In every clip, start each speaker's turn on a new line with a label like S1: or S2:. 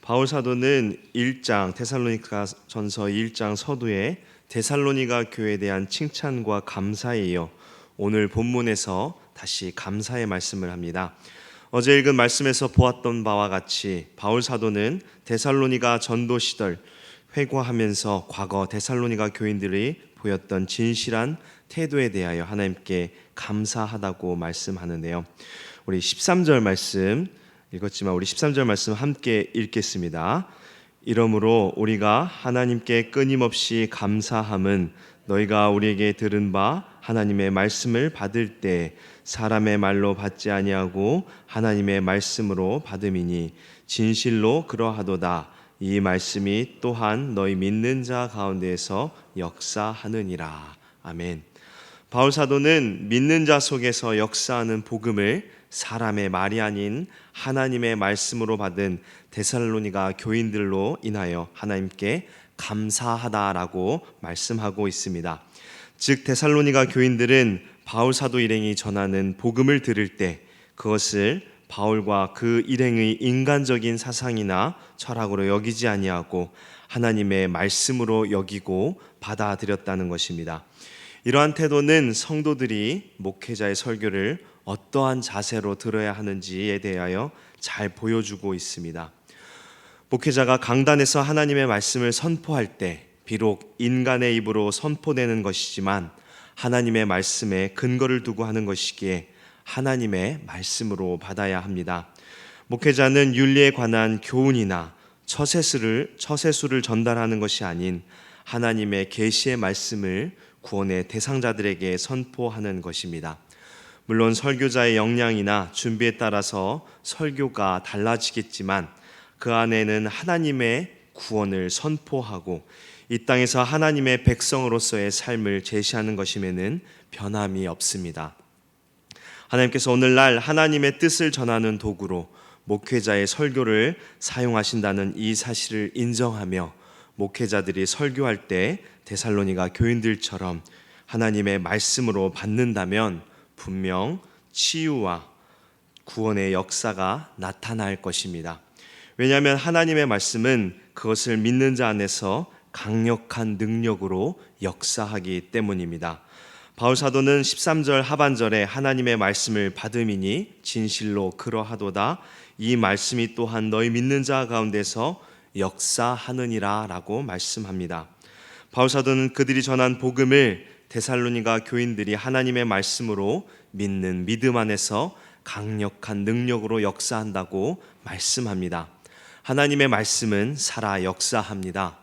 S1: 바울 사도는 1장 데살로니가전서 1장 서두에 데살로니가 교회에 대한 칭찬과 감사에 이어 오늘 본문에서 다시 감사의 말씀을 합니다. 어제 읽은 말씀에서 보았던 바와 같이 바울 사도는 데살로니가 전도 시절 회고하면서 과거 데살로니가 교인들이 보였던 진실한 태도에 대하여 하나님께 감사하다고 말씀하는데요. 우리 13절 말씀 읽었지만 우리 13절 말씀 함께 읽겠습니다. 이러므로 우리가 하나님께 끊임없이 감사함은 너희가 우리에게 들은 바 하나님의 말씀을 받을 때 사람의 말로 받지 아니하고 하나님의 말씀으로 받음이니 진실로 그러하도다. 이 말씀이 또한 너희 믿는 자 가운데에서 역사하느니라. 아멘. 바울 사도는 믿는 자 속에서 역사하는 복음을 사람의 말이 아닌 하나님의 말씀으로 받은 데살로니가 교인들로 인하여 하나님께 감사하다라고 말씀하고 있습니다. 즉 데살로니가 교인들은 바울 사도 일행이 전하는 복음을 들을 때 그것을 바울과 그 일행의 인간적인 사상이나 철학으로 여기지 아니하고 하나님의 말씀으로 여기고 받아들였다는 것입니다. 이러한 태도는 성도들이 목회자의 설교를 어떠한 자세로 들어야 하는지에 대하여 잘 보여주고 있습니다. 목회자가 강단에서 하나님의 말씀을 선포할 때 비록 인간의 입으로 선포되는 것이지만 하나님의 말씀에 근거를 두고 하는 것이기에 하나님의 말씀으로 받아야 합니다. 목회자는 윤리에 관한 교훈이나 처세수를 전달하는 것이 아닌 하나님의 계시의 말씀을 구원의 대상자들에게 선포하는 것입니다. 물론 설교자의 역량이나 준비에 따라서 설교가 달라지겠지만 그 안에는 하나님의 구원을 선포하고 이 땅에서 하나님의 백성으로서의 삶을 제시하는 것임에는 변함이 없습니다. 하나님께서 오늘날 하나님의 뜻을 전하는 도구로 목회자의 설교를 사용하신다는 이 사실을 인정하며 목회자들이 설교할 때 데살로니가 교인들처럼 하나님의 말씀으로 받는다면 분명 치유와 구원의 역사가 나타날 것입니다. 왜냐하면 하나님의 말씀은 그것을 믿는 자 안에서 강력한 능력으로 역사하기 때문입니다. 바울 사도는 13절 하반절에 하나님의 말씀을 받음이니 진실로 그러하도다. 이 말씀이 또한 너희 믿는 자 가운데서 역사하느니라 라고 말씀합니다. 바울 사도는 그들이 전한 복음을 데살로니가 교인들이 하나님의 말씀으로 믿는 믿음 안에서 강력한 능력으로 역사한다고 말씀합니다. 하나님의 말씀은 살아 역사합니다.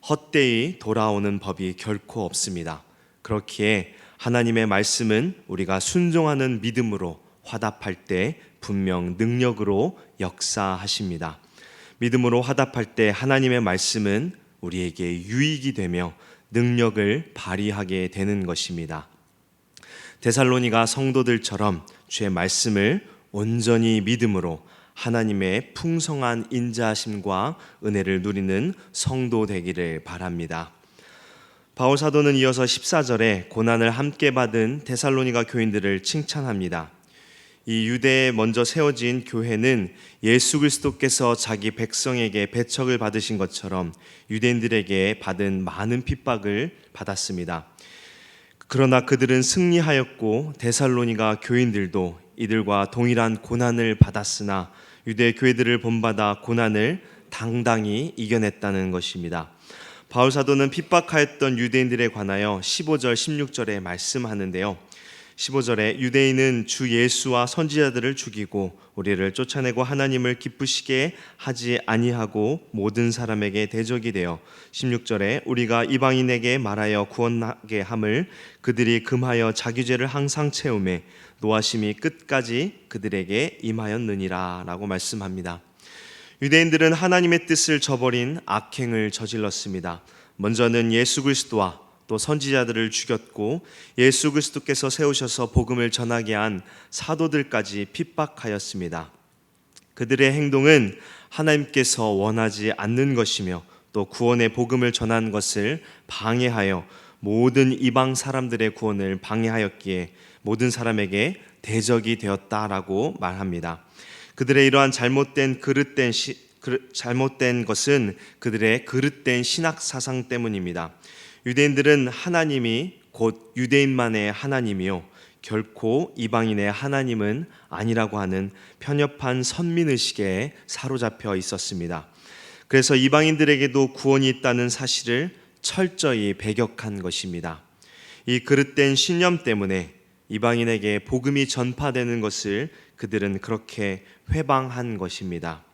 S1: 헛되이 돌아오는 법이 결코 없습니다. 그렇기에 하나님의 말씀은 우리가 순종하는 믿음으로 화답할 때 분명 능력으로 역사하십니다. 믿음으로 화답할 때 하나님의 말씀은 우리에게 유익이 되며 능력을 발휘하게 되는 것입니다. 데살로니가 성도들처럼 주의 말씀을 온전히 믿음으로 하나님의 풍성한 인자하심과 은혜를 누리는 성도 되기를 바랍니다. 바울 사도는 이어서 14절에 고난을 함께 받은 데살로니가 교인들을 칭찬합니다. 이 유대에 먼저 세워진 교회는 예수 그리스도께서 자기 백성에게 배척을 받으신 것처럼 유대인들에게 받은 많은 핍박을 받았습니다. 그러나 그들은 승리하였고 데살로니가 교인들도 이들과 동일한 고난을 받았으나 유대 교회들을 본받아 고난을 당당히 이겨냈다는 것입니다. 바울 사도는 핍박하였던 유대인들에 관하여 15절 16절에 말씀하는데요. 15절에 유대인은 주 예수와 선지자들을 죽이고 우리를 쫓아내고 하나님을 기쁘시게 하지 아니하고 모든 사람에게 대적이 되어 16절에 우리가 이방인에게 말하여 구원하게 함을 그들이 금하여 자기 죄를 항상 채우매 노하심이 끝까지 그들에게 임하였느니라 라고 말씀합니다. 유대인들은 하나님의 뜻을 저버린 악행을 저질렀습니다. 먼저는 예수 그리스도와 또 선지자들을 죽였고 예수 그리스도께서 세우셔서 복음을 전하게 한 사도들까지 핍박하였습니다. 그들의 행동은 하나님께서 원하지 않는 것이며 또 구원의 복음을 전한 것을 방해하여 모든 이방 사람들의 구원을 방해하였기에 모든 사람에게 대적이 되었다라고 말합니다. 그들의 이러한 잘못된 그릇된 잘못된 것은 그들의 그릇된 신학 사상 때문입니다. 유대인들은 하나님이 곧 유대인만의 하나님이요 결코 이방인의 하나님은 아니라고 하는 편협한 선민의식에 사로잡혀 있었습니다. 그래서 이방인들에게도 구원이 있다는 사실을 철저히 배격한 것입니다. 이 그릇된 신념 때문에 이방인에게 복음이 전파되는 것을 그들은 그렇게 회방한 것입니다.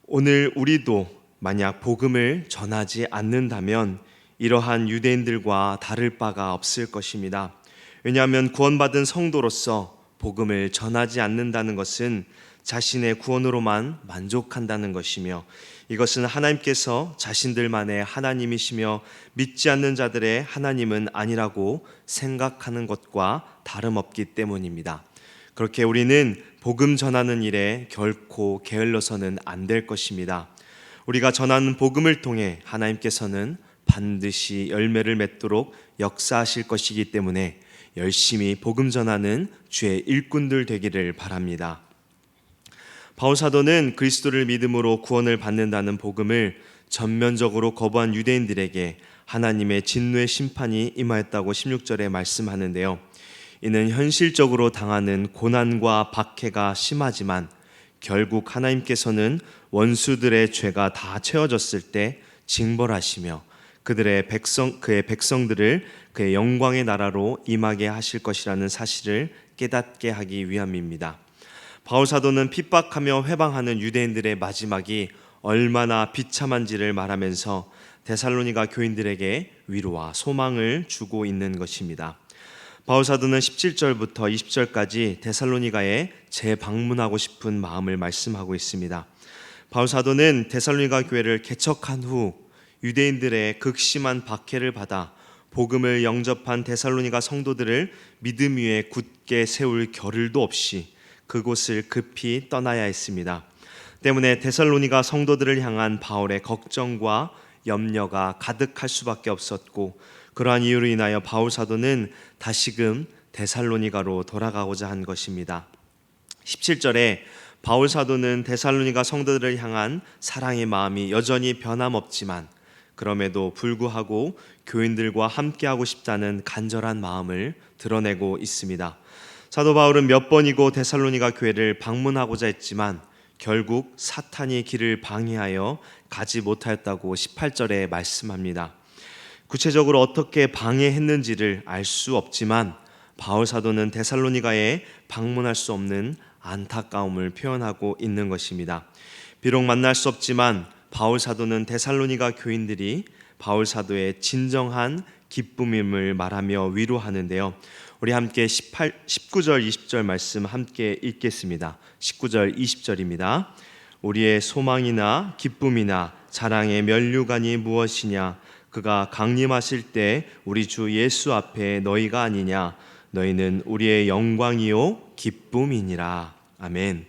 S1: 오늘 우리도 만약 복음을 전하지 않는다면 이러한 유대인들과 다를 바가 없을 것입니다. 왜냐하면 구원받은 성도로서 복음을 전하지 않는다는 것은 자신의 구원으로만 만족한다는 것이며 이것은 하나님께서 자신들만의 하나님이시며 믿지 않는 자들의 하나님은 아니라고 생각하는 것과 다름없기 때문입니다. 그렇게 우리는 복음 전하는 일에 결코 게을러서는 안 될 것입니다. 우리가 전하는 복음을 통해 하나님께서는 반드시 열매를 맺도록 역사하실 것이기 때문에 열심히 복음 전하는 주의 일꾼들 되기를 바랍니다. 바울 사도는 그리스도를 믿음으로 구원을 받는다는 복음을 전면적으로 거부한 유대인들에게 하나님의 진노의 심판이 임하였다고 16절에 말씀하는데요. 이는 현실적으로 당하는 고난과 박해가 심하지만 결국 하나님께서는 원수들의 죄가 다 채워졌을 때 징벌하시며 그의 백성들을 그의 영광의 나라로 임하게 하실 것이라는 사실을 깨닫게 하기 위함입니다. 바울 사도는 핍박하며 회방하는 유대인들의 마지막이 얼마나 비참한지를 말하면서 데살로니가 교인들에게 위로와 소망을 주고 있는 것입니다. 바울 사도는 17절부터 20절까지 데살로니가에 재방문하고 싶은 마음을 말씀하고 있습니다. 바울 사도는 데살로니가 교회를 개척한 후 유대인들의 극심한 박해를 받아 복음을 영접한 데살로니가 성도들을 믿음 위에 굳게 세울 겨를도 없이 그곳을 급히 떠나야 했습니다. 때문에 데살로니가 성도들을 향한 바울의 걱정과 염려가 가득할 수밖에 없었고 그러한 이유로 인하여 바울 사도는 다시금 데살로니가로 돌아가고자 한 것입니다. 17절에 바울 사도는 데살로니가 성도들을 향한 사랑의 마음이 여전히 변함없지만 그럼에도 불구하고 교인들과 함께하고 싶다는 간절한 마음을 드러내고 있습니다. 사도 바울은 몇 번이고 데살로니가 교회를 방문하고자 했지만 결국 사탄이 길을 방해하여 가지 못하였다고 18절에 말씀합니다. 구체적으로 어떻게 방해했는지를 알 수 없지만 바울 사도는 데살로니가에 방문할 수 없는 안타까움을 표현하고 있는 것입니다. 비록 만날 수 없지만 바울 사도는 데살로니가 교인들이 바울 사도의 진정한 기쁨임을 말하며 위로하는데요. 우리 함께 19절 20절 말씀 함께 읽겠습니다. 19절 20절입니다. 우리의 소망이나 기쁨이나 자랑의 면류관이 무엇이냐? 그가 강림하실 때 우리 주 예수 앞에 너희가 아니냐? 너희는 우리의 영광이요 기쁨이니라. 아멘.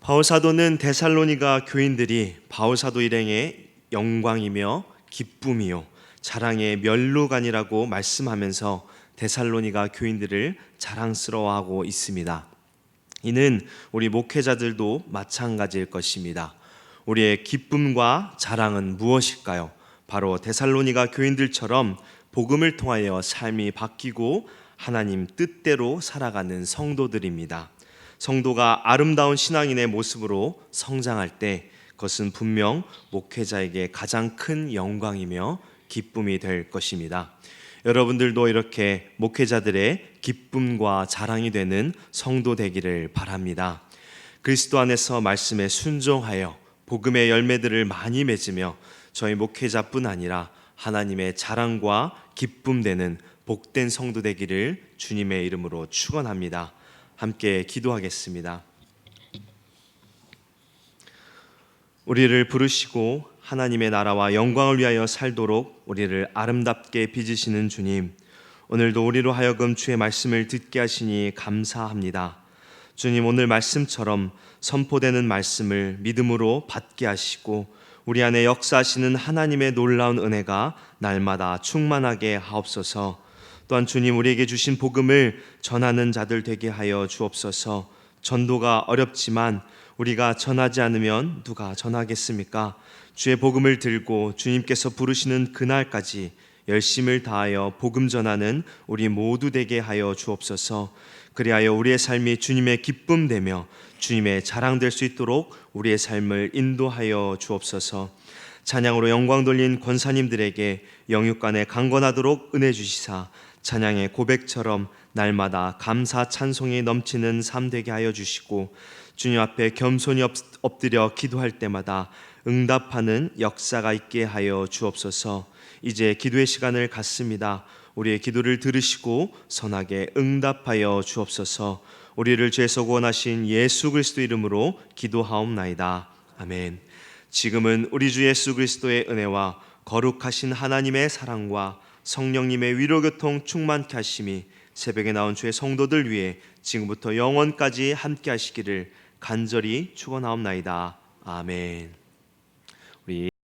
S1: 바울 사도는 데살로니가 교인들이 바울 사도 일행의 영광이며 기쁨이요 자랑의 면류관이라고 말씀하면서 데살로니가 교인들을 자랑스러워하고 있습니다. 이는 우리 목회자들도 마찬가지일 것입니다. 우리의 기쁨과 자랑은 무엇일까요? 바로 데살로니가 교인들처럼 복음을 통하여 삶이 바뀌고 하나님 뜻대로 살아가는 성도들입니다. 성도가 아름다운 신앙인의 모습으로 성장할 때 그것은 분명 목회자에게 가장 큰 영광이며 기쁨이 될 것입니다. 여러분들도 이렇게 목회자들의 기쁨과 자랑이 되는 성도 되기를 바랍니다. 그리스도 안에서 말씀에 순종하여 복음의 열매들을 많이 맺으며 저희 목회자뿐 아니라 하나님의 자랑과 기쁨 되는 복된 성도 되기를 주님의 이름으로 축원합니다. 함께 기도하겠습니다. 우리를 부르시고 하나님의 나라와 영광을 위하여 살도록 우리를 아름답게 빚으시는 주님, 오늘도 우리로 하여금 주의 말씀을 듣게 하시니 감사합니다. 주님, 오늘 말씀처럼 선포되는 말씀을 믿음으로 받게 하시고 우리 안에 역사하시는 하나님의 놀라운 은혜가 날마다 충만하게 하옵소서. 또한 주님, 우리에게 주신 복음을 전하는 자들 되게 하여 주옵소서. 전도가 어렵지만 우리가 전하지 않으면 누가 전하겠습니까? 주의 복음을 들고 주님께서 부르시는 그날까지 열심을 다하여 복음 전하는 우리 모두 되게 하여 주옵소서. 그리하여 우리의 삶이 주님의 기쁨 되며 주님의 자랑될 수 있도록 우리의 삶을 인도하여 주옵소서. 찬양으로 영광 돌린 권사님들에게 영육간에 강건하도록 은혜 주시사 찬양의 고백처럼 날마다 감사 찬송이 넘치는 삶 되게 하여 주시고 주님 앞에 겸손히 엎드려 기도할 때마다 응답하는 역사가 있게 하여 주옵소서. 이제 기도의 시간을 갖습니다. 우리의 기도를 들으시고 선하게 응답하여 주옵소서. 우리를 죄에서 구원하신 예수 그리스도 이름으로 기도하옵나이다. 아멘. 지금은 우리 주 예수 그리스도의 은혜와 거룩하신 하나님의 사랑과 성령님의 위로교통 충만케 하심이 새벽에 나온 주의 성도들 위해 지금부터 영원까지 함께 하시기를 간절히 축원하옵나이다. 아멘.